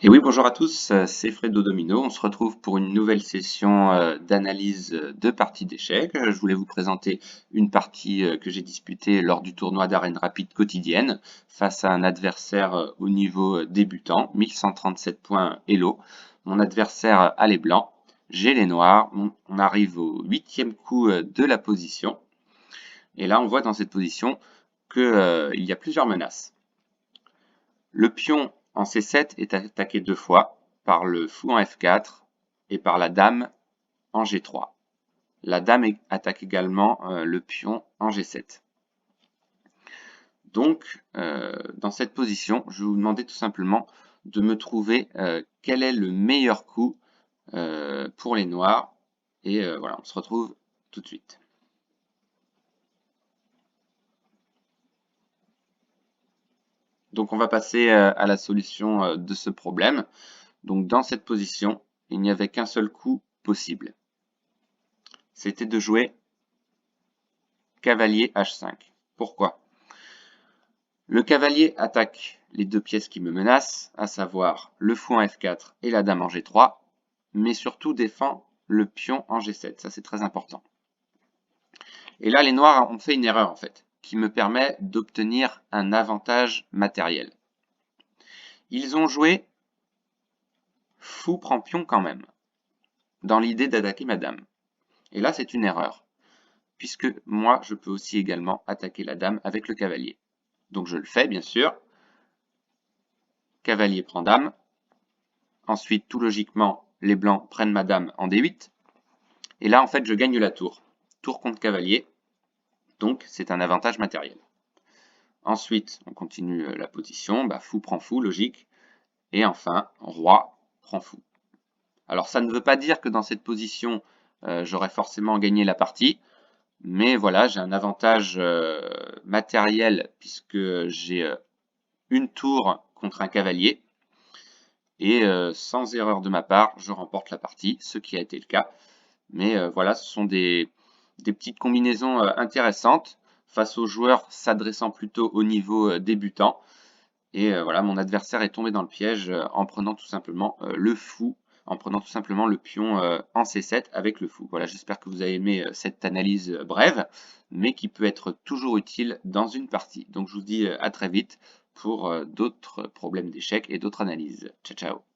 Et oui, bonjour à tous, c'est Fredo Domino. On se retrouve pour une nouvelle session d'analyse de parties d'échecs. Je voulais vous présenter une partie que j'ai disputée lors du tournoi d'arène rapide quotidienne face à un adversaire au niveau débutant, 1137 points Elo. Mon adversaire a les blancs, j'ai les noirs. On arrive au 8e coup de la position. Et là, on voit dans cette position qu'il y a plusieurs menaces. Le pion en C7 est attaqué deux fois, par le fou en F4 et par la dame en G3. La dame attaque également le pion en G7. Donc, dans cette position, je vais vous demander tout simplement de me trouver quel est le meilleur coup pour les noirs. Et voilà, on se retrouve tout de suite. Donc, on va passer à la solution de ce problème. Donc, dans cette position, il n'y avait qu'un seul coup possible. C'était de jouer cavalier H5. Pourquoi? Le cavalier attaque les deux pièces qui me menacent, à savoir le fou en F4 et la dame en G3, mais surtout défend le pion en G7. Ça, c'est très important. Et là, les noirs ont fait une erreur, en fait, qui me permet d'obtenir un avantage matériel. Ils ont joué fou prend pion quand même, dans l'idée d'attaquer ma dame. Et là, c'est une erreur, puisque moi, je peux aussi également attaquer la dame avec le cavalier. Donc je le fais, bien sûr. Cavalier prend dame. Ensuite, tout logiquement, les blancs prennent ma dame en D8. Et là, en fait, je gagne la tour. Tour contre cavalier. Donc, c'est un avantage matériel. Ensuite, on continue la position. Fou prend fou, logique. Et enfin, roi prend fou. Alors, ça ne veut pas dire que dans cette position, j'aurais forcément gagné la partie. Mais voilà, j'ai un avantage matériel puisque j'ai une tour contre un cavalier. Et sans erreur de ma part, je remporte la partie, ce qui a été le cas. Mais voilà, ce sont des petites combinaisons intéressantes face aux joueurs s'adressant plutôt au niveau débutant. Et voilà, mon adversaire est tombé dans le piège en prenant tout simplement le fou, en prenant tout simplement le pion en C7 avec le fou. Voilà, j'espère que vous avez aimé cette analyse brève, mais qui peut être toujours utile dans une partie. Donc je vous dis à très vite pour d'autres problèmes d'échecs et d'autres analyses. Ciao, ciao!